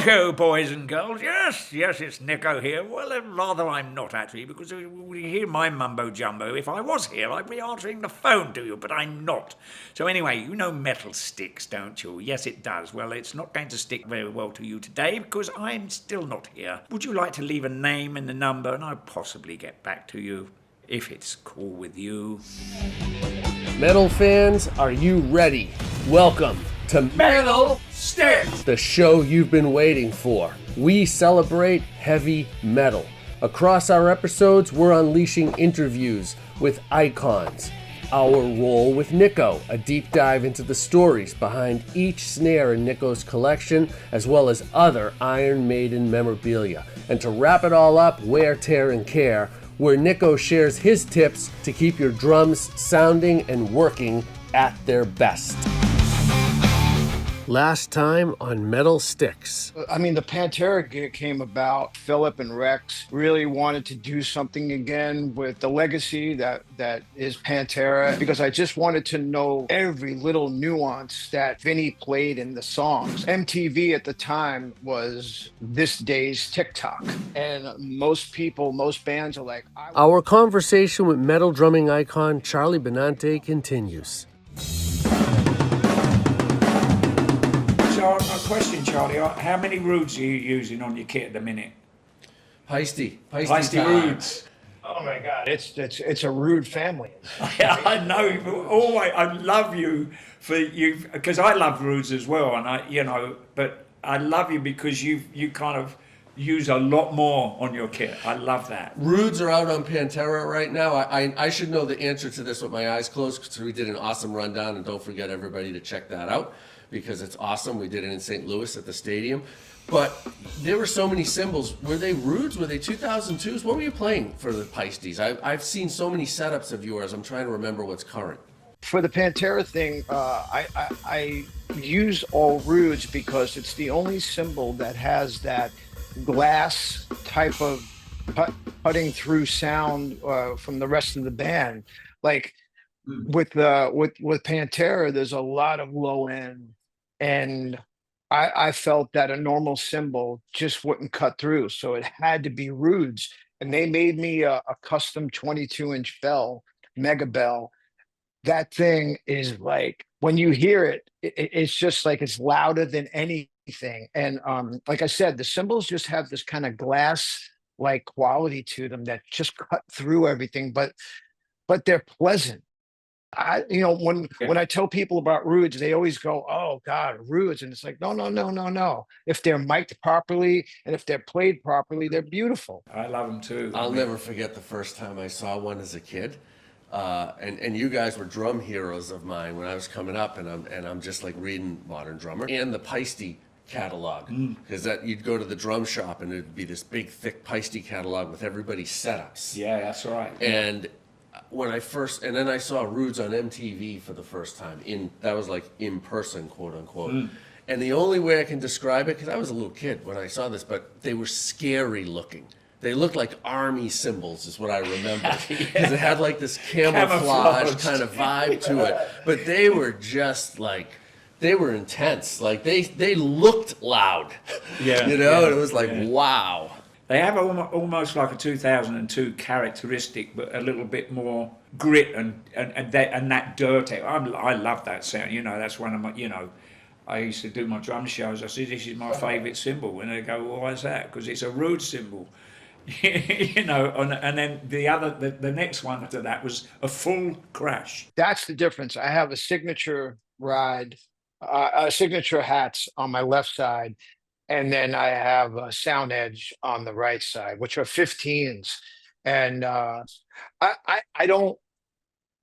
Righto, boys and girls. Yes, it's Nicko here. Well, rather I'm not actually, because you hear my mumbo jumbo. If I was here, I'd be answering the phone to you, but I'm not. So anyway, you know metal sticks, don't you? Yes, it does. Well, it's not going to stick very well to you today because I'm still not here. Would you like to leave a name and a number, and I'll possibly get back to you, if it's cool with you. Metal fans, are you ready? Welcome to Metal Sticks! the show you've been waiting for. We celebrate heavy metal. Across our episodes, we're unleashing interviews with icons. Our Roll with Nicko, a deep dive into the stories behind each snare in Nicko's collection, as well as other Iron Maiden memorabilia. And to wrap it all up, Wear, Tear, and Care, where Nicko shares his tips to keep your drums sounding and working at their best. Last time on Metal Sticks. I mean, the Pantera gig came about. Philip and Rex really wanted to do something again with the legacy that is Pantera, because I just wanted to know every little nuance that Vinny played in the songs. MTV at the time was this day's TikTok. And most bands are like... Our conversation with metal drumming icon Charlie Benante continues. So, a question, Charlie. How many roots are you using on your kit at the minute? Feisty roots. Oh my God, it's a rude family. I know, but always I love you for you, because I love roots as well, and but I love you because you kind of use a lot more on your kit. I love that. Rudes are out on Pantera right now. I should know the answer to this with my eyes closed, because we did an awesome rundown, and don't forget everybody to check that out, because it's awesome. We did it in St. Louis at the stadium. But there were so many cymbals. Were they Rudes? Were they 2002s? What were you playing for the Peisties? I've seen so many setups of yours. I'm trying to remember what's current. For the Pantera thing, I use all Rudes because it's the only cymbal that has that glass type of cutting through sound from the rest of the band. Like with Pantera, there's a lot of low end, and I felt that a normal cymbal just wouldn't cut through, so it had to be Rudes. And they made me a custom 22-inch bell, mega bell. That thing is like, when you hear it, it's just like it's louder than anything. And like I said, the cymbals just have this kind of glass-like quality to them that just cut through everything, but they're pleasant. When I tell people about Rudes, they always go, "Oh God, Rudes," and it's like, no. If they're mic'd properly and if they're played properly, they're beautiful. I love them too. I'll never forget the first time I saw one as a kid. And you guys were drum heroes of mine when I was coming up, and I'm just like reading Modern Drummer and the Peisty catalog, because that you'd go to the drum shop and it'd be this big thick Peisty catalog with everybody's setups. Yeah, that's right. And and then I saw Rudes on MTV for the first time, that was like in person, quote unquote. And the only way I can describe it, because I was a little kid when I saw this, but they were scary looking. They looked like army symbols, is what I remember, because it had like this camouflage kind of vibe to it. But they were just like, they were intense. Like they looked loud. Yeah, and it was like, wow. They have almost like a 2002 characteristic, but a little bit more grit and that dirty. I love that sound. That's one of my. I used to do my drum shows. I said, "This is my favourite cymbal," and they go, "Well, why is that?" Because it's a Rude cymbal. And then the next one after that was a full crash. That's the difference. I have a signature ride, signature hats on my left side, and then I have a Sound Edge on the right side, which are 15s. And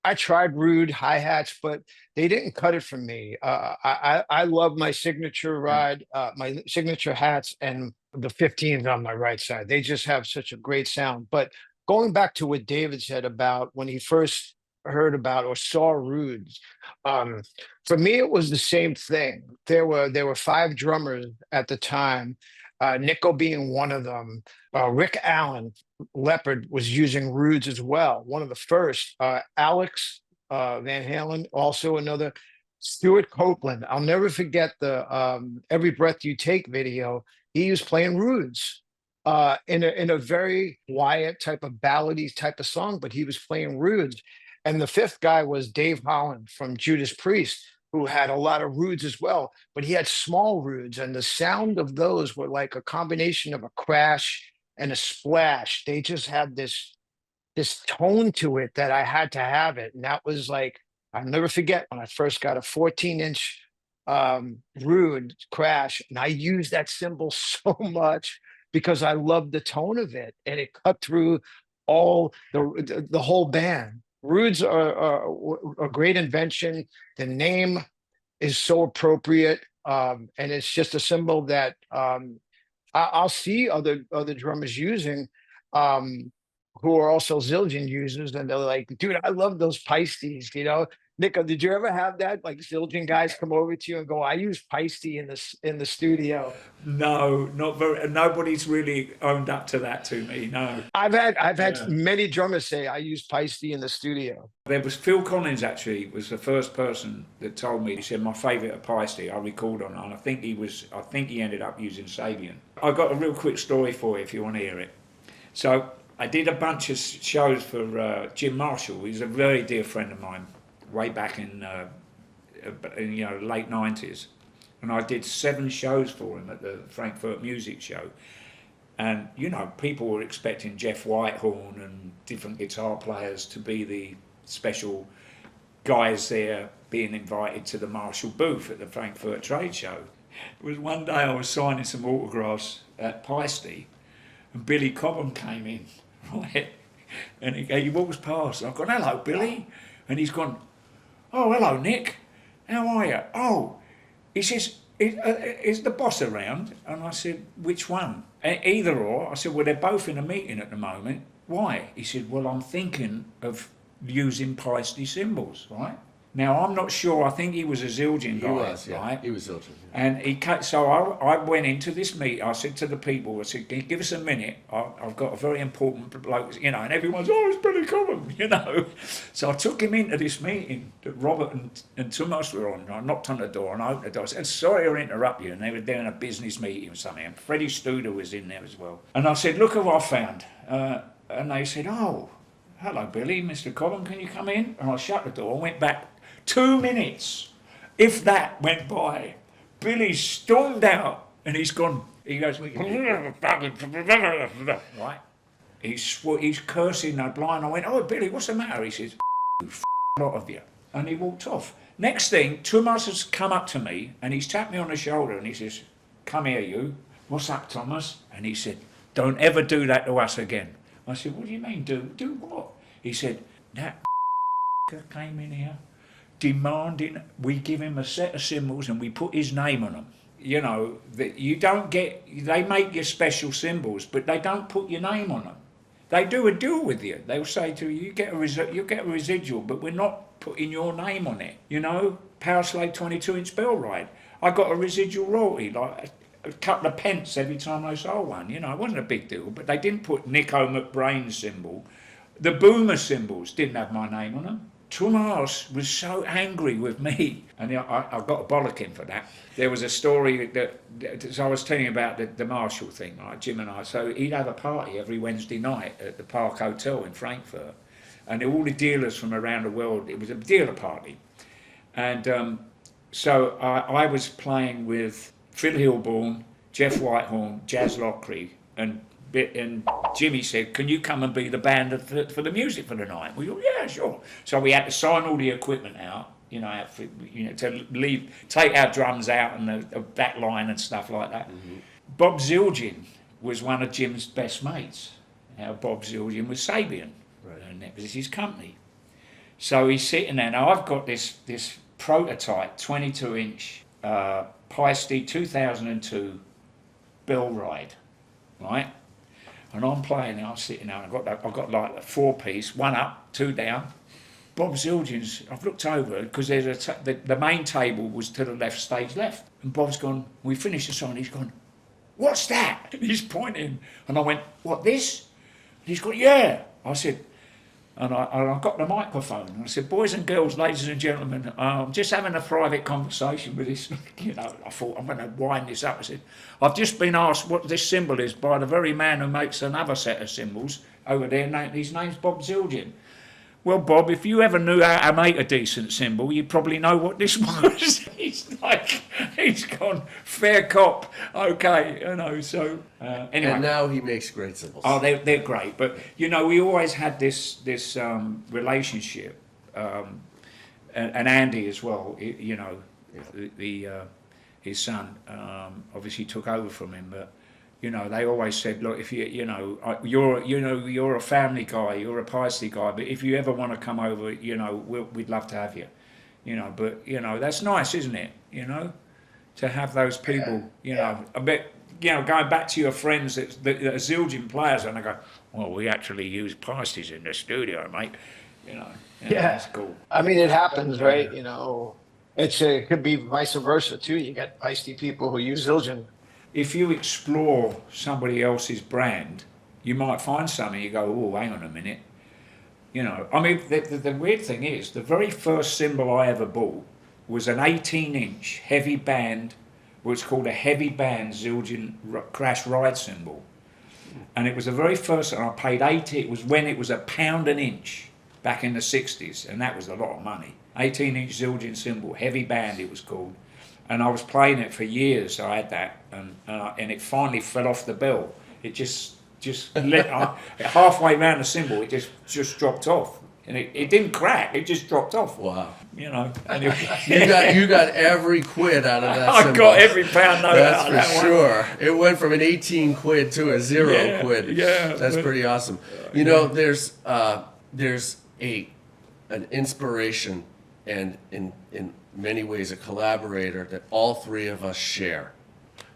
I tried Rude hi-hats, but they didn't cut it for me. I love my signature ride, my signature hats, and the 15s on my right side. They just have such a great sound. But going back to what David said about when he first heard about or saw Rudes, for me it was the same thing. There were 5 drummers at the time, Nicko being one of them. Rick Allen, Leopard, was using Rudes as well, one of the first. Alex Van Halen, also another. Stuart Copeland, I'll never forget the Every Breath You Take video. he was playing Roods in a very quiet type of ballady type of song, but he was playing Roods. And the fifth guy was Dave Holland from Judas Priest, who had a lot of Roods as well, but he had small Roods, and the sound of those were like a combination of a crash and a splash. They just had this tone to it that I had to have it. And that was like, I'll never forget when I first got a 14-inch Rude crash. And I used that cymbal so much because I loved the tone of it. And it cut through all the whole band. Rudes are a great invention. The name is so appropriate. And it's just a cymbal that I'll see other drummers using. Who are also Zildjian users, and they're like, dude, I love those Paistes, you know. Nicko, did you ever have that? Like Zildjian guys come over to you and go, I use Paiste in the studio. No, not very. Nobody's really owned up to that to me. No. I've had many drummers say I use Paiste in the studio. There was Phil Collins actually was the first person that told me. He said my favourite of Paiste I recalled on, and I think he ended up using Sabian. I got a real quick story for you if you want to hear it. So I did a bunch of shows for Jim Marshall. He's a very dear friend of mine, way back in late 90s, and I did 7 shows for him at the Frankfurt Music Show. And people were expecting Jeff Whitehorn and different guitar players to be the special guys there, being invited to the Marshall booth at the Frankfurt Trade Show. It was one day I was signing some autographs at Paiste, and Billy Cobham came in. Right, and he walks past. I've gone, hello, Billy, and he's gone, oh, hello, Nick, how are you? Oh, he says, is the boss around? And I said, which one? Either or. I said, well, they're both in a meeting at the moment. Why? He said, well, I'm thinking of using Paiste cymbals, right? Now, I'm not sure. I think he was a Zildjian guy, right? He was Zildjian. Yeah. And so I went into this meeting. I said to the people, I said, can you give us a minute? I've got a very important bloke, and everyone's, oh, it's Billy Cobham, So I took him into this meeting that Robert and Tomas were on. I knocked on the door and I opened the door. I said, sorry to interrupt you. And they were doing a business meeting or something. And Freddie Studer was in there as well. And I said, look who I found. And they said, oh, hello, Billy, Mr. Cobham, can you come in? And I shut the door and went back. 2 minutes, if that, went by. Billy stormed out and he goes, right? He's cursing no blind. I went, oh, Billy, what's the matter? He says, a lot of you. And he walked off. Next thing, Tomas has come up to me and he's tapped me on the shoulder and he says, come here, you. What's up, Thomas? And he said, don't ever do that to us again. I said, what do you mean, do? Do what? He said, that came in here demanding we give him a set of cymbals and we put his name on them. That you don't get, they make your special cymbals, but they don't put your name on them. They do a deal with you. They'll say to you, you get a residual, but we're not putting your name on it. Power Slave 22-inch Bell Ride. I got a residual royalty, like a couple of pence every time I sold one. It wasn't a big deal, but they didn't put Nicko McBrain's symbol. The Boomer cymbals didn't have my name on them. Tomas was so angry with me, and I got a bollocking for that. There was a story that I was telling you about the Marshall thing, right, Jim and I. So he'd have a party every Wednesday night at the Park Hotel in Frankfurt, and all the dealers from around the world, it was a dealer party. And so I was playing with Phil Hilborn, Jeff Whitehorn, Jazz Lockery, and Jimmy said, can you come and be the band for the music for the night? We go, yeah, sure. So we had to sign all the equipment out, to take our drums out and the back line and stuff like that. Mm-hmm. Bob Zildjian was one of Jim's best mates. Bob Zildjian was Sabian, right, and that was his company. So he's sitting there. Now I've got this prototype 22-inch Paiste 2002 Bell Ride, right? And I'm playing, and I'm sitting there, and I've got like a 4-piece, 1 up, 2 down. Bob Zildjian's, I've looked over, because there's the main table was to the left, stage left. And Bob's gone, we finished the song, he's gone, what's that? And he's pointing. And I went, what, this? And he's gone, yeah. I said, And I got the microphone and I said, boys and girls, ladies and gentlemen, I'm just having a private conversation with this, I thought I'm going to wind this up. I said, I've just been asked what this symbol is by the very man who makes another set of symbols over there. His name's Bob Zildjian. Well, Bob, if you ever knew how to make a decent symbol, you'd probably know what this was. He's gone, fair cop, okay, so anyway. And now he makes great symbols. Oh, they're great, but, we always had this relationship, and Andy as well, his son, obviously took over from him, but, they always said, look, if you're a family guy, you're a Paisley guy, but if you ever want to come over, we'd love to have you, but, that's nice, isn't it, to have those people, a bit, going back to your friends that are Zildjian players, and they go, well, we actually use Paisleys in the studio, mate, that's cool. I mean, it happens, right? It could be vice versa too. You get Paisley people who use Zildjian. If you explore somebody else's brand, you might find something, you go, oh, hang on a minute. I mean, the weird thing is, the very first cymbal I ever bought was an 18-inch heavy band, what's called a heavy band Zildjian crash ride cymbal. And it was the very first, and I paid it was when it was £1 an inch back in the 60s, and that was a lot of money. 18-inch Zildjian cymbal, heavy band it was called. And I was playing it for years. I had that, and it finally fell off the bill. It just halfway around the cymbal, it just dropped off, and it didn't crack. It just dropped off. Wow. Anyway. you got every quid out of that cymbal. I got every pound note out of that for sure. It went from an 18 quid to a 0 quid. Yeah, that's pretty awesome. There's an inspiration and in many ways a collaborator that all three of us share,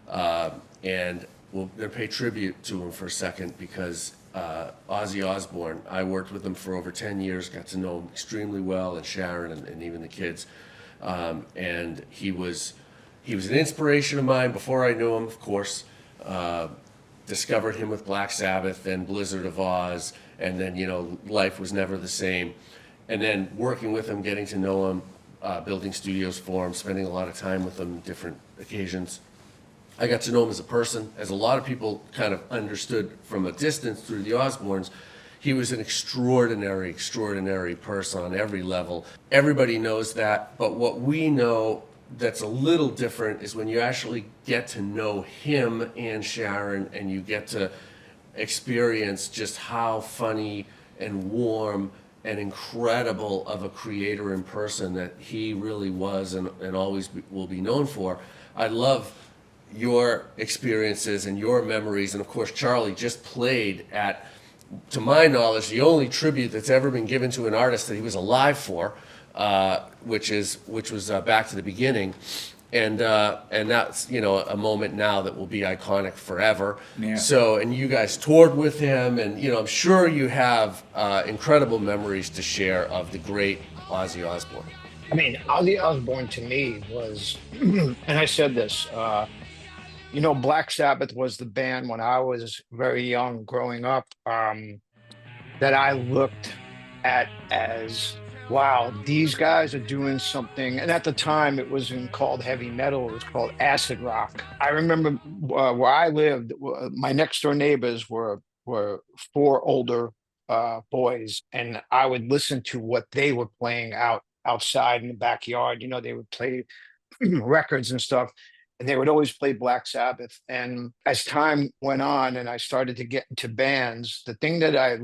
and we're going to pay tribute to him for a second because Ozzy Osbourne, I worked with him for over 10 years, got to know him extremely well, and Sharon and even the kids, and he was an inspiration of mine before I knew him, of course. Discovered him with Black Sabbath, then Blizzard of Oz, and then life was never the same, and then working with him, getting to know him, building studios for him, spending a lot of time with him, different occasions. I got to know him as a person, as a lot of people kind of understood from a distance through the Osbournes. He was an extraordinary person on every level. Everybody knows that, but what we know that's a little different is when you actually get to know him and Sharon, and you get to experience just how funny and warm and incredible of a creator in person that he really was and always will be known for. I love your experiences and your memories, and of course Charlie just played at, to my knowledge, the only tribute that's ever been given to an artist that he was alive for, which was Back to the Beginning, and that's a moment now that will be iconic forever. Yeah. So, and you guys toured with him, and I'm sure you have incredible memories to share of the great Ozzy Osbourne. I mean, Ozzy Osbourne to me was, and I said this, Black Sabbath was the band when I was very young growing up, that I looked at as, wow, these guys are doing something. And at the time, it wasn't called heavy metal, it was called acid rock. I remember where I lived, my next door neighbors were 4 older boys, and I would listen to what they were playing outside in the backyard. They would play records and stuff, and they would always play Black Sabbath. And as time went on and I started to get into bands, the thing that I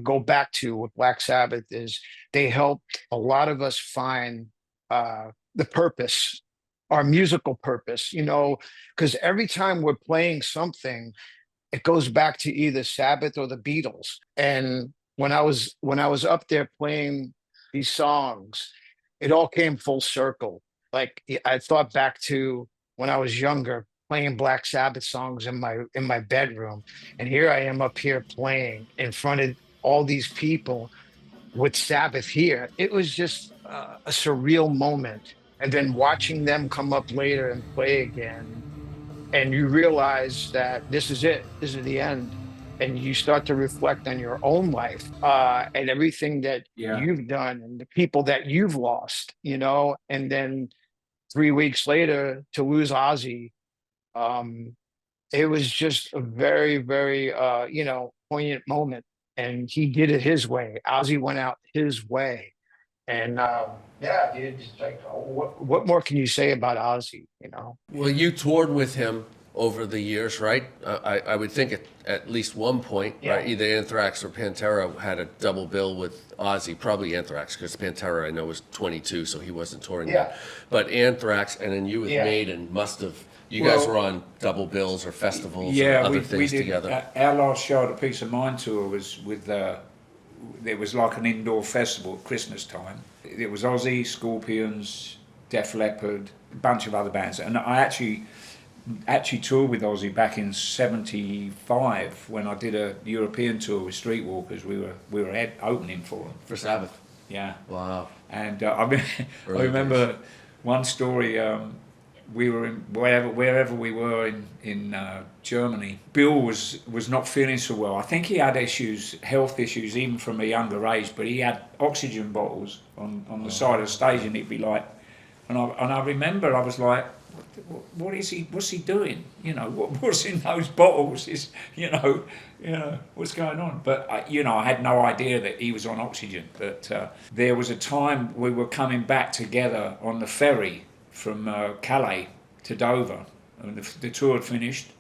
go back to with Black Sabbath is they helped a lot of us find the purpose, our musical purpose, because every time we're playing something, it goes back to either Sabbath or the Beatles. And when I was up there playing these songs, it all came full circle. Like I thought back to when I was younger, playing Black Sabbath songs in my bedroom, and here I am up here playing in front of all these people with Sabbath here. It was just a surreal moment. And then watching them come up later and play again, and you realize that this is it. This is the end. and you start to reflect on your own life, and everything that Yeah. you've done and the people that you've lost, and then 3 weeks later to lose Ozzy, um, it was just a very, very, poignant moment. And he did it his way. Ozzy went out his way. And yeah, dude, it's like, what more can you say about Ozzy? Well, you toured with him over the years, right? I would think at least one point, Yeah. right? Either Anthrax or Pantera had a double bill with Ozzy. Probably Anthrax, because Pantera I know was 22, so he wasn't touring Yeah. yet. But Anthrax, and then you with Yeah. Maiden must have. You guys Well, were on double bills or festivals or Yeah, other we things did. together. Our last show at the Peace of Mind tour was with. It was like an indoor festival at Christmas time. It was Ozzy, Scorpions, Def Leppard, a bunch of other bands, and I actually toured with Ozzy back in '75 when I did a European tour with Streetwalkers. We were opening for them. For Sabbath. Yeah. Wow. And I Early remember one story. We were in wherever we were in Germany. Bill was not feeling so well. I think he had health issues, even from a younger age. But he had oxygen bottles on the side of the stage, and he'd be like, and I remember I was like, what is he? What's he doing? What's in those bottles? What's going on? But I had no idea that he was on oxygen. But there was a time we were coming back together on the ferry from Calais to Dover, and the tour had finished,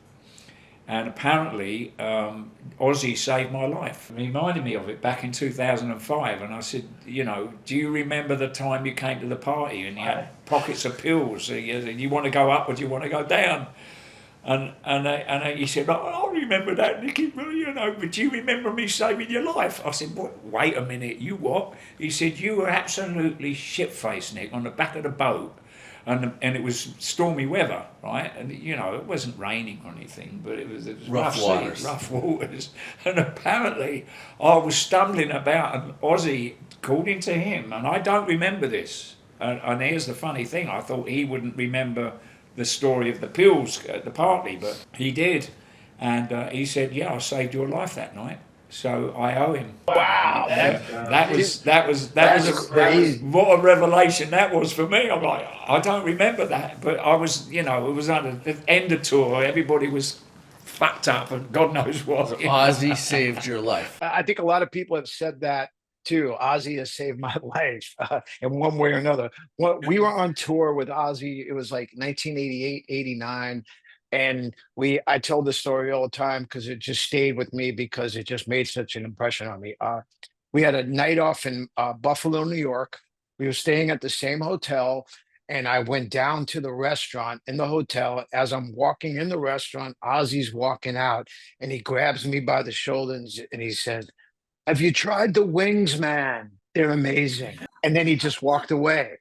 and apparently Ozzy saved my life. He reminded me of it back in 2005, and I said, do you remember the time you came to the party and you had pockets of pills? You want to go up or do you want to go down? And he said, I remember that, Nicky, but do you remember me saving your life? I said, what? Wait a minute, you what? He said, you were absolutely shit-faced, Nick, on the back of the boat. And it was stormy weather, right? And it wasn't raining or anything, but it was Rough waters. Rough waters. And apparently, I was stumbling about, and Ozzy, according to him, and I don't remember this. And here's the funny thing: I thought he wouldn't remember the story of the pills at the party, but he did. And he said, "Yeah, I saved your life that night." So I owe him. Wow, That was crazy. what a revelation that was for me. I'm like, I don't remember that, but I was, it was at the end of tour. Everybody was fucked up, and God knows what. Ozzy saved your life. I think a lot of people have said that too. Ozzy has saved my life in one way or another. We were on tour with Ozzy. It was like 1988, 89. And I tell this story all the time because it just stayed with me because it just made such an impression on me. We had a night off in Buffalo, New York. We were staying at the same hotel, and I went down to the restaurant in the hotel. As I'm walking in the restaurant, Ozzy's walking out, and he grabs me by the shoulders and he says, "Have you tried the wings, man? They're amazing." And then he just walked away.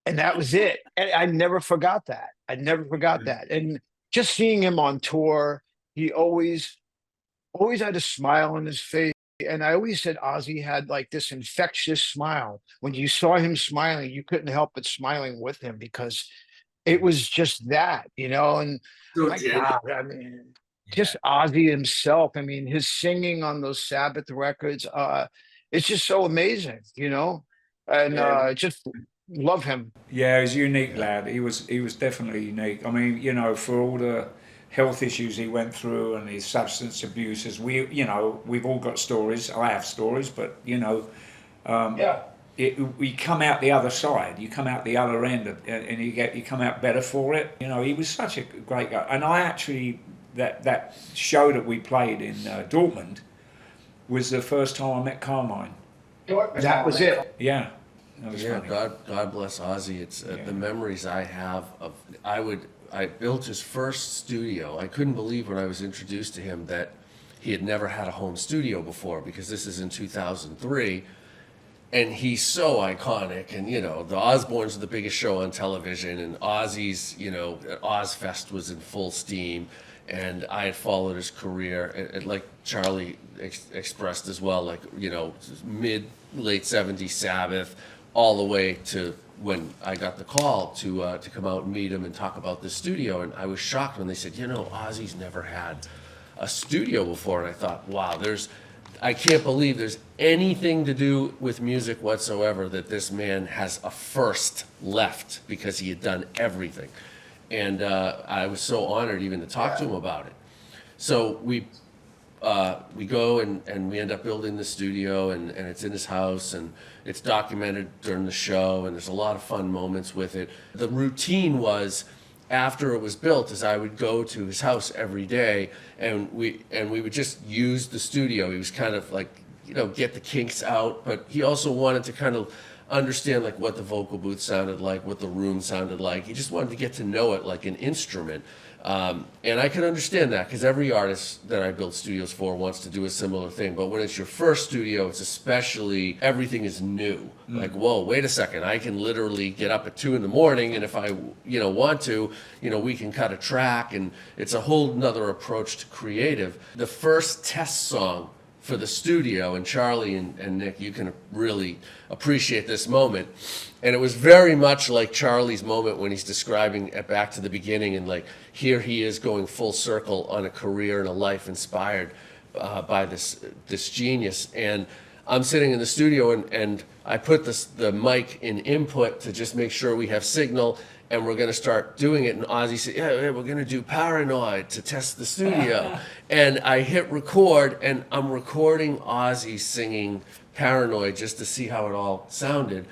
And that was it. And I never forgot that. I never forgot that. And just seeing him on tour, he always had a smile on his face. And I always said Ozzy had like this infectious smile. When you saw him smiling, you couldn't help but smiling with him because it was just that, And my God, I mean, just Ozzy himself. I mean, his singing on those Sabbath records, it's just so amazing, And just love him. Yeah, he was a unique lad. He was definitely unique. I mean, for all the health issues he went through and his substance abuses, we've all got stories. I have stories, but we come out the other side. You come out the other end, and you come out better for it. He was such a great guy. And I actually that show that we played in Dortmund was the first time I met Carmine. That was it. Yeah. That was Yeah, funny. God bless Ozzy. It's the memories I have of. I built his first studio. I couldn't believe when I was introduced to him that he had never had a home studio before, because this is in 2003, and he's so iconic. And the Osbournes are the biggest show on television, and Ozzy's Ozfest was in full steam. And I had followed his career, and like Charlie expressed as well, like late '70s Sabbath, all the way to when I got the call to come out and meet him and talk about the studio. And I was shocked when they said, Ozzy's never had a studio before, and I thought, wow, I can't believe there's anything to do with music whatsoever that this man has a first left, because he had done everything. And I was so honored even to talk to him about it. So we go and we end up building the studio, and it's in his house, and it's documented during the show, and there's a lot of fun moments with it. The routine was, after it was built, is I would go to his house every day, and we would just use the studio. He was kind of like, get the kinks out, but he also wanted to kind of understand like what the vocal booth sounded like, what the room sounded like. He just wanted to get to know it like an instrument. And I can understand that, because every artist that I build studios for wants to do a similar thing. But when it's your first studio, it's especially, everything is new. Like, whoa, wait a second, I can literally get up at 2 a.m, and if I want to, we can cut a track, and it's a whole nother approach to creative. The first test song for the studio, and Charlie and Nick, you can really appreciate this moment. And it was very much like Charlie's moment when he's describing it back to the beginning, and like, here he is going full circle on a career and a life inspired by this genius. And I'm sitting in the studio, and I put the mic in input to just make sure we have signal, and we're going to start doing it. And Ozzy said, yeah, we're going to do Paranoid to test the studio. And I hit record, and I'm recording Ozzy singing Paranoid just to see how it all sounded.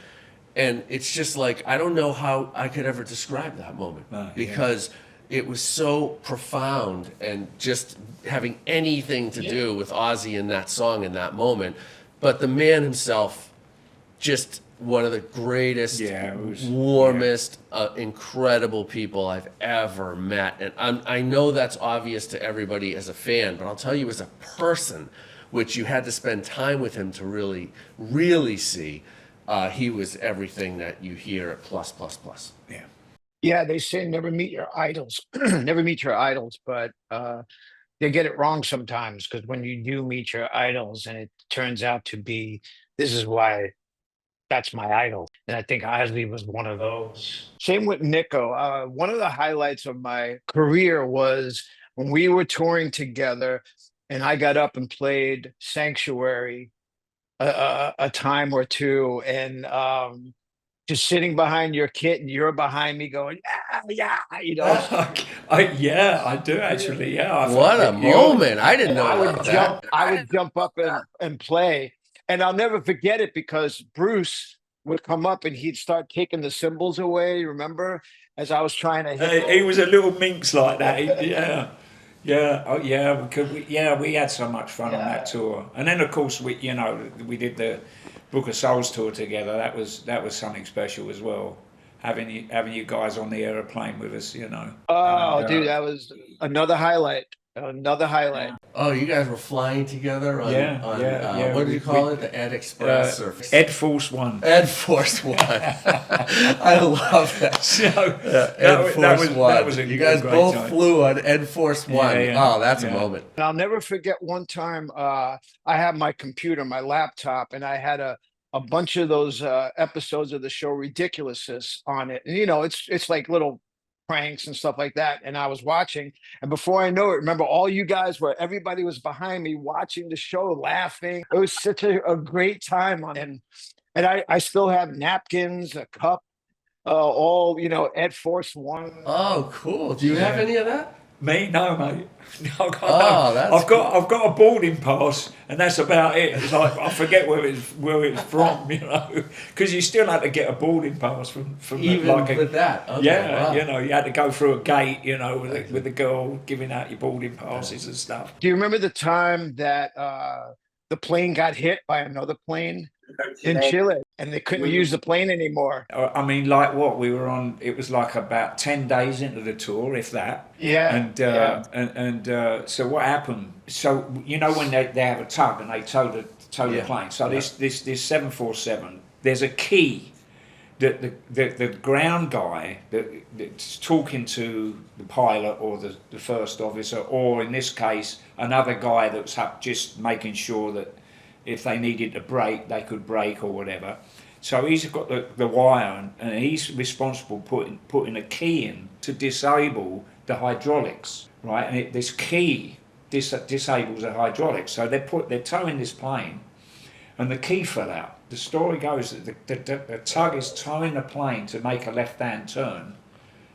And it's just like, I don't know how I could ever describe that moment, because it was so profound, and just having anything to do with Ozzy in that song in that moment. But the man himself, just one of the greatest, warmest, incredible people I've ever met. And I know that's obvious to everybody as a fan, but I'll tell you as a person, which you had to spend time with him to really, really see, he was everything that you hear at plus, plus, plus. Yeah. Yeah, they say never meet your idols. Never meet your idols, but they get it wrong sometimes, because when you do meet your idols and it turns out to be, this is why that's my idol. And I think Ozzy was one of those. Same with Nicko. One of the highlights of my career was when we were touring together, and I got up and played Sanctuary a time or two, and just sitting behind your kit, and you're behind me going, yeah, Yeah, I do actually. Yeah. What a moment. I didn't know I would jump up and play. And I'll never forget it, because Bruce would come up and he'd start taking the cymbals away, remember? As I was trying to hit. He was a little minx like that. Yeah. Oh, yeah. We had so much fun on that tour. And then, of course, we did the Book of Souls tour together. That was something special as well. Having you guys on the airplane with us, Oh, dude, that was another highlight. Another highlight. Oh, you guys were flying together on, what did you call it? The Ed Express or Ed Force One. Ed Force One. I love that. So, Ed Force One. That was you guys both time. flew on Ed Force One. Oh, that's a moment. And I'll never forget one time, I had my computer, my laptop, and I had a bunch of those episodes of the show Ridiculousness on it. And it's like little pranks and stuff like that, and I was watching, and before I know it, remember, everybody was behind me watching the show, laughing. It was such a great time, and I still have napkins, a cup, all Ed Force One. Oh, cool. Do you have any of that? Me? No, mate. No, I've got a boarding pass, and that's about it. It's like I forget where it's from, because you still had to get a boarding pass from even with that. Okay, wow. You had to go through a gate, with the girl giving out your boarding passes and stuff. Do you remember the time that the plane got hit by another plane in Chile, and they couldn't use the plane anymore? I mean, like what we were on, it was like about 10 days into the tour, if that. Yeah. And so what happened? So when they have a tug and they tow the plane. So this 747, there's a key that the ground guy that's talking to the pilot or the first officer, or in this case another guy that's up just making sure that if they needed to brake, they could brake or whatever. So he's got the wire, and he's responsible putting a key in to disable the hydraulics, right? And this key disables the hydraulics. So they're towing this plane, and the key fell out. The story goes that the tug is towing the plane to make a left-hand turn,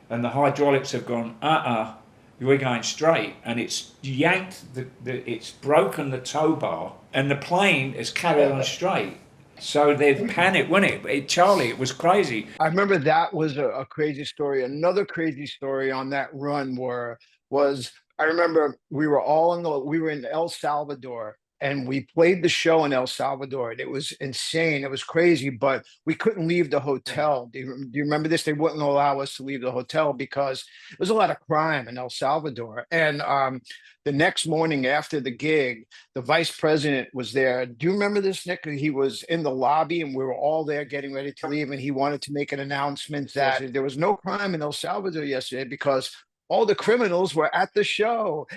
and the hydraulics have gone, we're going straight, and it's yanked, it's broken the tow bar, and the plane is carried on straight. So they've panicked, wasn't it? Charlie, it was crazy. I remember that was a crazy story. Another crazy story on that run was I remember we were in El Salvador, and we played the show in El Salvador, and it was insane. It was crazy, but we couldn't leave the hotel. Do you remember this? They wouldn't allow us to leave the hotel because there was a lot of crime in El Salvador. And the next morning after the gig, the vice president was there. Do you remember this, Nick? He was in the lobby, and we were all there getting ready to leave, and he wanted to make an announcement that there was no crime in El Salvador yesterday because all the criminals were at the show.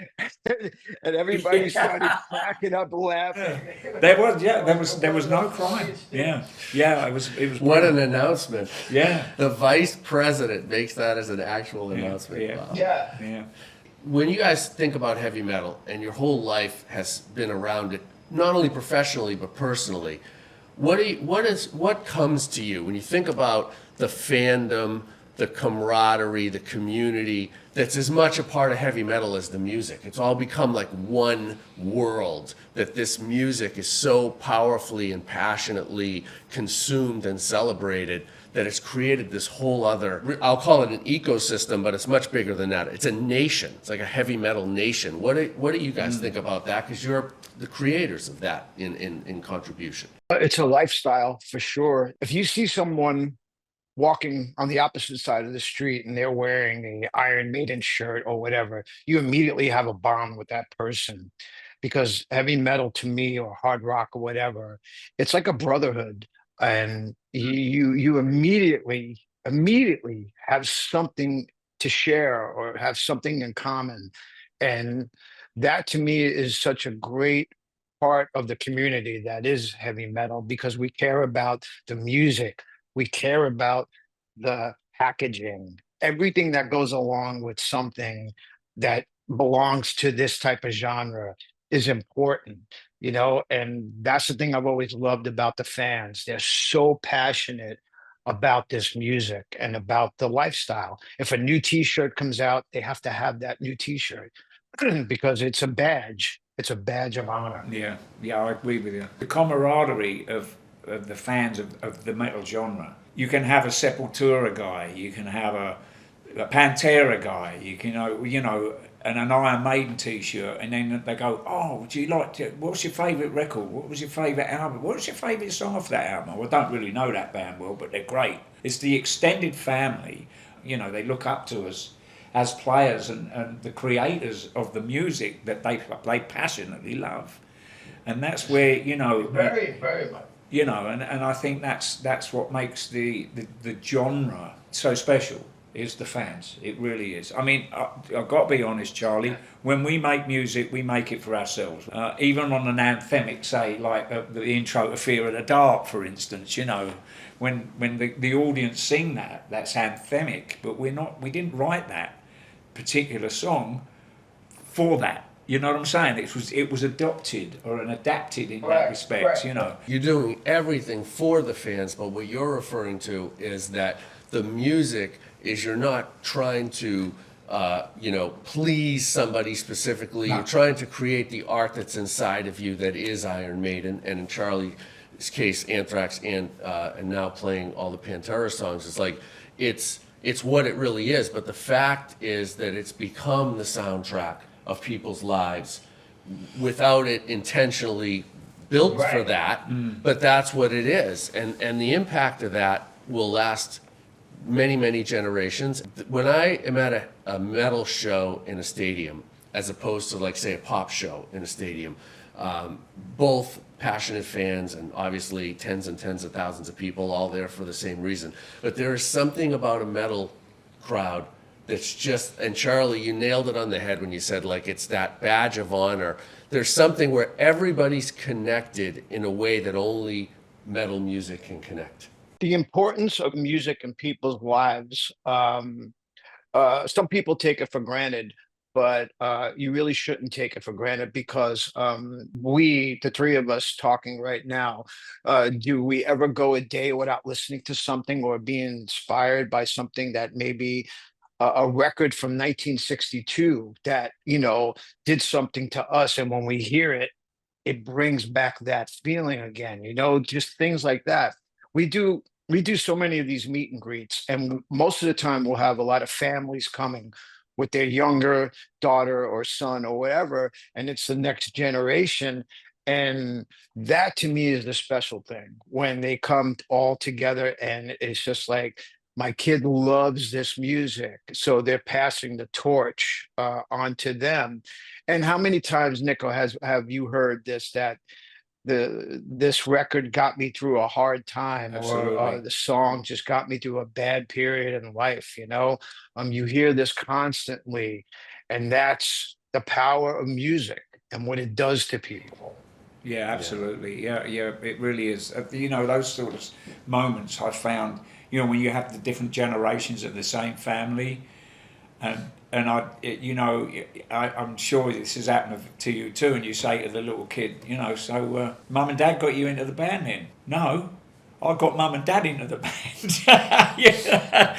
And everybody started cracking up laughing. There was no crime. Yeah, it was What an announcement. Yeah. The vice president makes that as an actual announcement. Yeah. Wow. Yeah. When you guys think about heavy metal, and your whole life has been around it, not only professionally but personally, what comes to you when you think about the fandom, the camaraderie, the community that's as much a part of heavy metal as the music? It's all become like one world, that this music is so powerfully and passionately consumed and celebrated that it's created this whole other, I'll call it an ecosystem, but it's much bigger than that. It's a nation. It's like a heavy metal nation. What do you guys think about that? Because you're the creators of that in contribution. It's a lifestyle for sure. If you see someone walking on the opposite side of the street and they're wearing the Iron Maiden shirt or whatever, you immediately have a bond with that person, because heavy metal to me, or hard rock or whatever, it's like a brotherhood, and you immediately have something to share or have something in common. And that to me is such a great part of the community that is heavy metal, because we care about the music, we care about the packaging, everything that goes along with something that belongs to this type of genre is important, and that's the thing I've always loved about the fans. They're so passionate about this music and about the lifestyle. If a new t-shirt comes out, they have to have that new t-shirt because it's a badge. It's a badge of honor. Yeah, I agree with you. The camaraderie of the fans of the metal genre. You can have a Sepultura guy, you can have a Pantera guy, you can and an Iron Maiden t-shirt, and then they go, oh, do you like to, what's your favourite record? What was your favourite album? What's your favourite song off that album? Well, I don't really know that band well, but they're great. It's the extended family, they look up to us as players and the creators of the music that they passionately love. And that's where, Very, very much. And I think that's what makes the genre so special, is the fans. It really is. I mean, I've got to be honest, Charlie, when we make music, we make it for ourselves. Even on an anthemic, say, like the intro to Fear of the Dark, for instance, when the audience sing that's anthemic, but we didn't write that particular song for that. You know what I'm saying? It was adopted or adapted in that respect, You're doing everything for the fans, but what you're referring to is that the music is, you're not trying to, please somebody specifically. No. You're trying to create the art that's inside of you that is Iron Maiden, and in Charlie's case, Anthrax, and now playing all the Pantera songs. It's like, it's what it really is, but the fact is that it's become the soundtrack of people's lives without it intentionally built for that, but that's what it is. And the impact of that will last many, many generations. When I am at a metal show in a stadium, as opposed to, like, say, a pop show in a stadium, both passionate fans and obviously tens and tens of thousands of people all there for the same reason. But there is something about a metal crowd that's just, and Charlie, you nailed it on the head when you said, like, it's that badge of honor. There's something where everybody's connected in a way that only metal music can connect. The importance of music in people's lives. Some people take it for granted, but you really shouldn't take it for granted because we, the three of us talking right now, do we ever go a day without listening to something or being inspired by something that maybe a record from 1962 that, you know, did something to us? And when we hear it, it brings back that feeling again, you know, just things like that. We do so many of these meet and greets, and most of the time we'll have a lot of families coming with their younger daughter or son or whatever, and it's the next generation. And that to me is the special thing when they come all together, and it's just like, my kid loves this music, so they're passing the torch on to them. And how many times, Nico, has have you heard this, that this record got me through a hard time, or Absolutely. the song just got me through a bad period in life, you know? You hear this constantly, and that's the power of music and what it does to people. Yeah, Yeah. absolutely. Yeah, yeah, it really is. You know, those sort of moments I found, you know, when you have the different generations of the same family, and you know, I'm sure this has happened to you too. And you say to the little kid, you know, so mum and dad got you into the band then? No, I got mum and dad into the band. Yeah.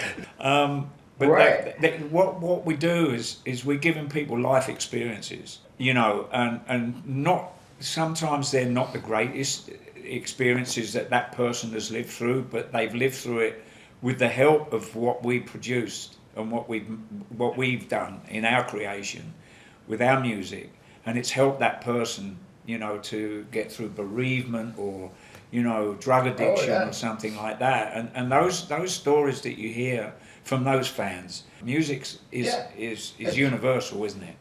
But Right. what we do is we're giving people life experiences, you know, and not, sometimes they're not the greatest experiences that that person has lived through, but they've lived through it with the help of what we produced and what we've done in our creation with our music, and it's helped that person, you know, to get through bereavement or, you know, drug Oh addiction yeah. or something like that. And those stories that you hear from those fans, music is Yeah. is universal, isn't it?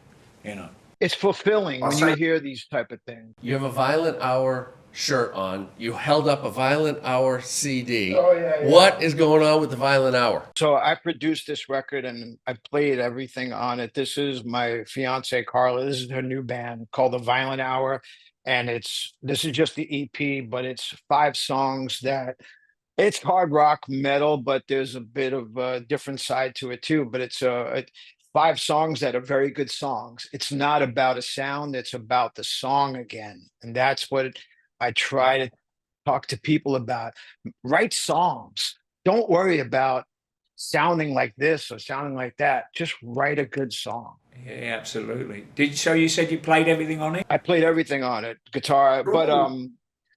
You know. It's fulfilling I'll when you say hear these type of things. you have a Violent Hour shirt on. You held up a Violent Hour CD. Oh yeah, yeah. What is going on with the Violent Hour? So I produced this record and I played everything on it. This is my fiance Carla. This is her new band called The Violent Hour. And this is just the EP, but it's 5 songs that it's hard rock metal, but there's a bit of a different side to it too. But it's 5 songs that are very good songs. It's not about a sound, it's about the song again. And that's what I try to talk to people about. Write songs. Don't worry about sounding like this or sounding like that. Just write a good song. Yeah, absolutely. Did so? You said you played everything on it. I played everything on it, guitar, but Cool.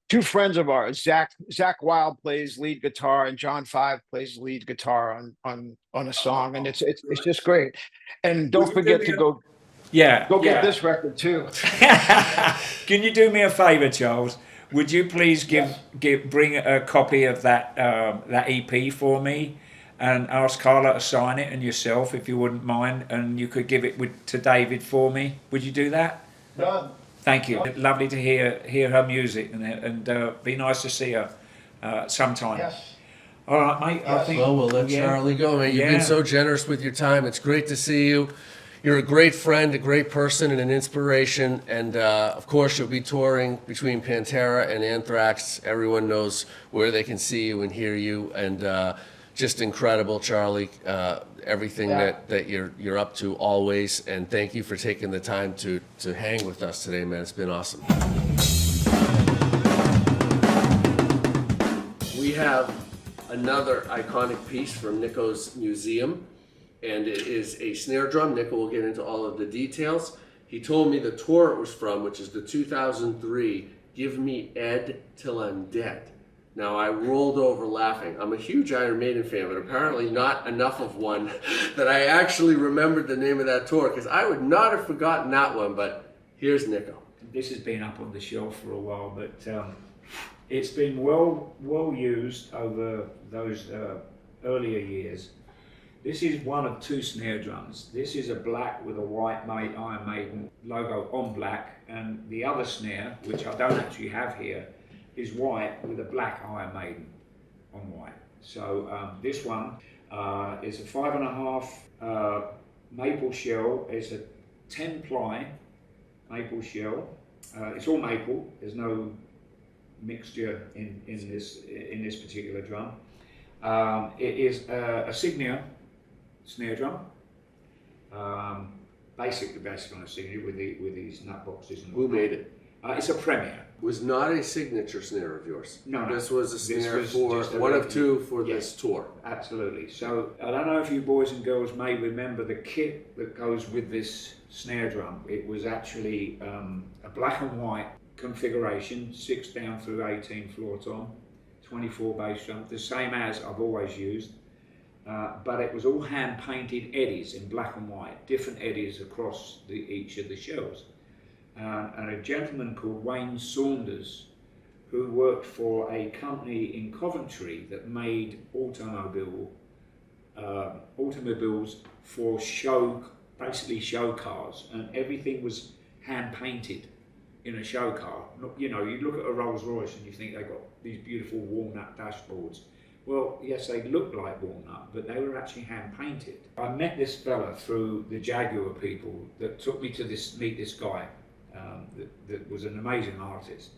two friends of ours, Zach Wild plays lead guitar, and John Five plays lead guitar on a song, and it's just great. And Would don't you do forget me to a Yeah, go get yeah. this record too. Can you do me a favour, Charles? Would you please Yes. bring a copy of that EP for me, and ask Carla to sign it, and yourself, if you wouldn't mind, and you could give it to David for me. Would you do that? Done. Thank you. Lovely to hear her music, and be nice to see her sometime. Yes. All right, mate. I Yes. think. Well, we'll let yeah. Charlie go, man. You've Yeah. been so generous with your time. It's great to see you. You're a great friend, a great person, and an inspiration. And of course, you'll be touring between Pantera and Anthrax. Everyone knows where they can see you and hear you. And just incredible, Charlie. Everything Yeah. that you're up to always. And thank you for taking the time to hang with us today, man. It's been awesome. We have another iconic piece from Nicko's museum, and it is a snare drum. Nicko will get into all of the details. He told me the tour it was from, which is the 2003 Give Me Ed Till I'm Dead. Now, I rolled over laughing. I'm a huge Iron Maiden fan, but apparently not enough of one that I actually remembered the name of that tour, because I would not have forgotten that one, but here's Nicko. This has been up on the shelf for a while, but it's been well used over those earlier years. This is one of 2 snare drums. This is a black with a white Iron Maiden logo on black, and the other snare, which I don't actually have here, is white with a black Iron Maiden on white. So this one is a 5.5 maple shell. It's a 10-ply maple shell. It's all maple. There's no mixture in this particular drum. It is a Signia snare drum. basically based on a signature with these nut boxes. And Who made it? It's a Premier. Was not a signature snare of yours. No, no. This was a snare was for just a one of regular- two for Yeah. this tour. Absolutely. So I don't know if you boys and girls may remember the kit that goes with this snare drum. It was actually a black and white configuration, 6 down through 18 floor tom, 24 bass drum, the same as I've always used. But it was all hand painted eddies in black and white, different eddies across each of the shells. And a gentleman called Wayne Saunders, who worked for a company in Coventry that made automobiles for basically show cars, and everything was hand painted in a show car. You know, you look at a Rolls Royce and you think they've got these beautiful walnut dashboards. Well, yes, they look like walnut, but they were actually hand painted. I met this fella through the Jaguar people that took me to meet this guy that was an amazing artist.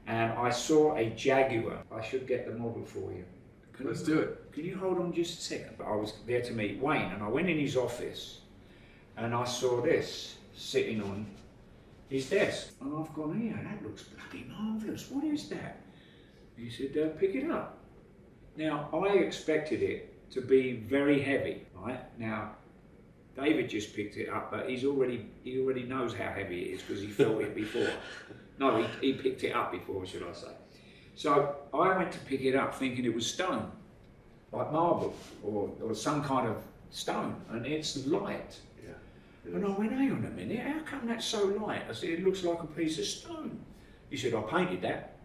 And I saw a Jaguar. I should get the model for you. Let's do it. Can you hold on just a second? I was there to meet Wayne, and I went in his office and I saw this sitting on his desk. And I've gone, here, that looks bloody marvellous. What is that? He said, pick it up. Now, I expected it to be very heavy, right? Now, David just picked it up, but he already knows how heavy it is because he felt it before. No, he picked it up before, should I say. So I went to pick it up thinking it was stone, like marble or some kind of stone, and it's light. Yeah. And I went, hang on a minute, how come that's so light? I said, it looks like a piece of stone. He said, I painted that.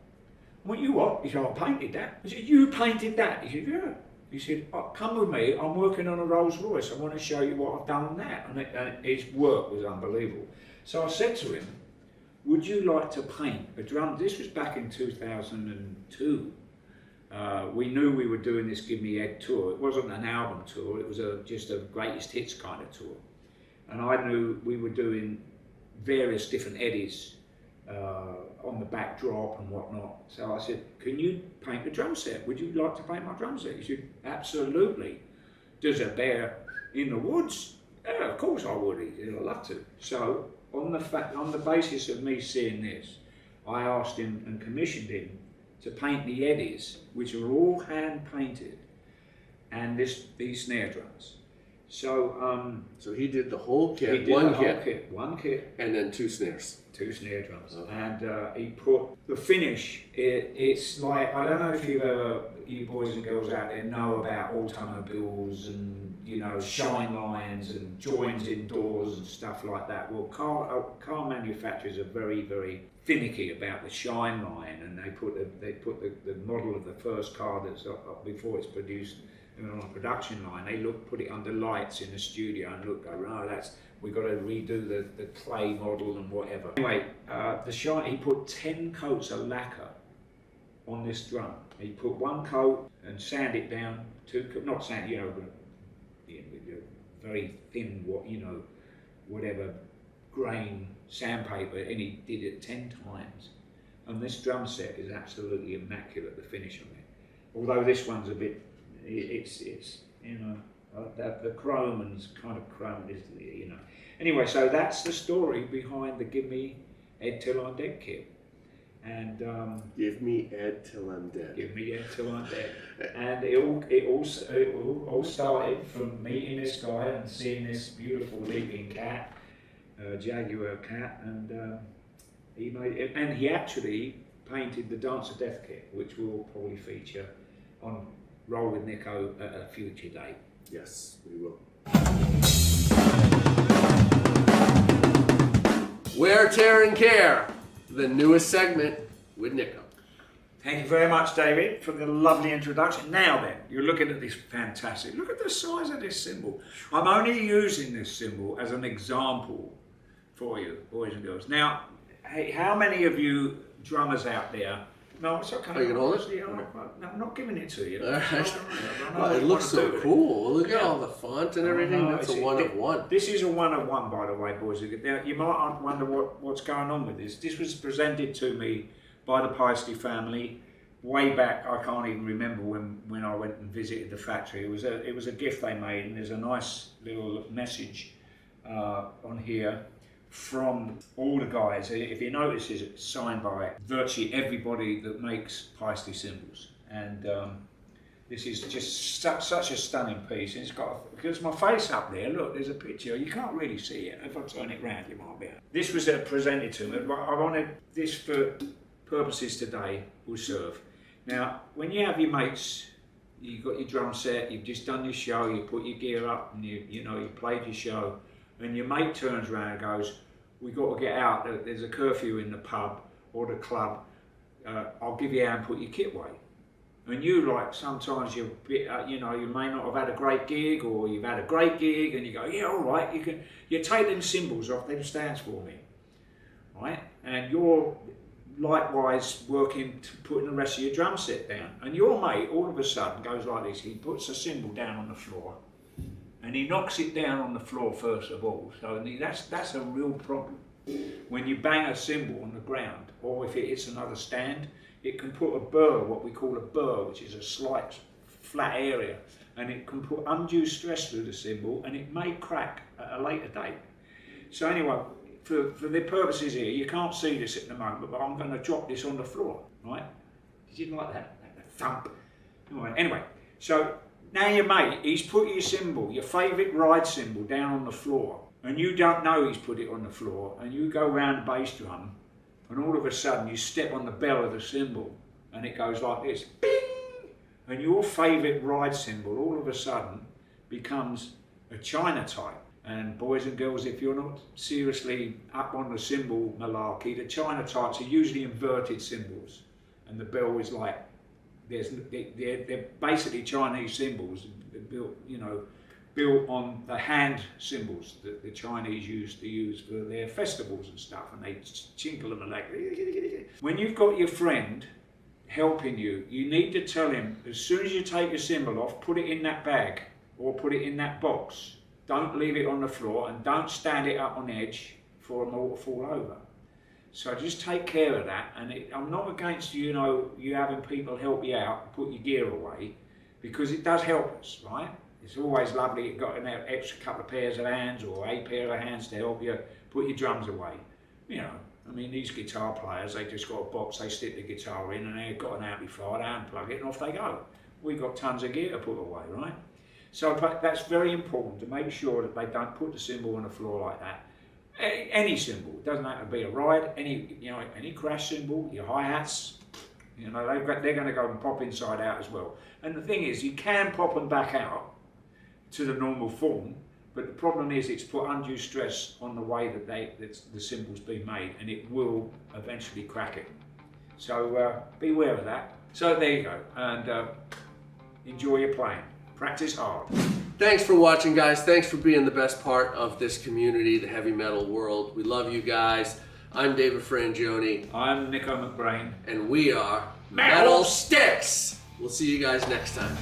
I went, you what? He said, I painted that. I said, you painted that? He said, yeah. He said, oh, come with me, I'm working on a Rolls Royce, I want to show you what I've done on that. And his work was unbelievable. So I said to him, would you like to paint a drum? This was back in 2002. We knew we were doing this Give Me Ed tour. It wasn't an album tour, it was just a greatest hits kind of tour. And I knew we were doing various different eddies on the backdrop and whatnot. So I said, can you paint a drum set? Would you like to paint my drum set? He said, absolutely. Does a bear in the woods? Yeah, of course I would. He said, I'd love to. So on the basis of me seeing this, I asked him and commissioned him to paint the eddies, which are all hand painted, and these snare drums. So so he did the whole kit, he did one kit, and then 2 snares. 2 snare drums, Okay. and he put the finish. It's like, I don't know if you boys and girls out there know about automobiles and shine lines and joins in doors and stuff like that. Well, car manufacturers are very, very finicky about the shine line, and they put the model of the first car that's up before it's produced on a production line. They put it under lights in the studio and we've got to redo the clay model and whatever. Anyway, he put 10 coats of lacquer on this drum. He put 1 coat and sand it down, not sand, very thin, whatever grain sandpaper, and he did it 10 times. And this drum set is absolutely immaculate, the finish on it. Although this one's a bit, the chrome and kind of chrome is, Anyway, so that's the story behind the Give Me Ed Till I'm Dead kit. And Give me Ed till I'm dead. Give me Ed till I'm dead. And it all started from meeting this guy and seeing this beautiful leaping cat, Jaguar cat, and he made it. And he actually painted the Dance of Death kit, which we'll probably feature on Roll with Nicko at a future date. Yes, we will. Wear, Tear, and Care, the newest segment with Nicko. Thank you very much, David, for the lovely introduction. Now then, you're looking at this fantastic. Look at the size of this cymbal. I'm only using this cymbal as an example for you, boys and girls. Now, hey, how many of you drummers out there? No, it's okay. Oh, you can hold it? Yeah, I'm not giving it to you. All right. I don't know Well, what it you looks want to so do with it. cool. Look at Yeah. all the font and everything. No, That's a one of one. This is a one of one, by the way, boys. Now, you might wonder what's going on with this. This was presented to me by the Paisley family way back. I can't even remember when I went and visited the factory. It was a gift they made, and there's a nice little message on here from all the guys. If you notice, it's signed by virtually everybody that makes Paisley cymbals. And this is just such a stunning piece. And it's got, because my face up there, look, there's a picture. You can't really see it. If I turn it round, you might be able. This was presented to me. I wanted this for purposes today will serve. Now, when you have your mates, you've got your drum set, you've just done your show, you put your gear up, and you played your show, and your mate turns around and goes, "We got to get out. There's a curfew in the pub or the club. I'll give you a hand, put your kit away." And you, like, sometimes you're a bit, you may not have had a great gig, or you've had a great gig, and you go, "Yeah, all right, you take them cymbals off them stands for me," right? And you're likewise working to putting the rest of your drum set down, and your mate all of a sudden goes like this. He puts a cymbal down on the floor, and he knocks it down on the floor first of all. So that's a real problem. When you bang a cymbal on the ground, or if it hits another stand, it can put a burr, what we call a burr, which is a slight flat area, and it can put undue stress through the cymbal, and it may crack at a later date. So anyway, for the purposes here, you can't see this at the moment, but I'm going to drop this on the floor, right? Did you like that? That thump. Anyway, so now your mate, he's put your cymbal, your favourite ride cymbal, down on the floor, and you don't know he's put it on the floor, and you go round the bass drum, and all of a sudden you step on the bell of the cymbal, and it goes like this, bing! And your favourite ride cymbal all of a sudden becomes a China type. And boys and girls, if you're not seriously up on the cymbal malarkey, the China types are usually inverted cymbals, and the bell is like, they're basically Chinese cymbals built on the hand cymbals that the Chinese used to use for their festivals and stuff, and they chinkle them like. When you've got your friend helping you, you need to tell him, as soon as you take your cymbal off, put it in that bag or put it in that box. Don't leave it on the floor, and don't stand it up on edge for them all to fall over. So just take care of that. And I'm not against you having people help you out, put your gear away, because it does help us, right? It's always lovely you've got an extra couple of pairs of hands or a pair of hands to help you put your drums away. These guitar players, they just got a box, they stick the guitar in, and they've got an amplifier, they unplug it, and off they go. We've got tons of gear to put away, right? So that's very important, to make sure that they don't put the cymbal on the floor like that. Any cymbal, it doesn't have to be a ride, any crash cymbal, your hi-hats, they're going to go and pop inside out as well. And the thing is, you can pop them back out to the normal form, but the problem is it's put undue stress on the way that the cymbal's been made, and it will eventually crack it. So beware of that. So there you go, and enjoy your playing. Practice hard. Thanks for watching, guys. Thanks for being the best part of this community, the heavy metal world. We love you guys. I'm David Frangioni. I'm Nicko McBrain. And we are Metal Sticks. We'll see you guys next time.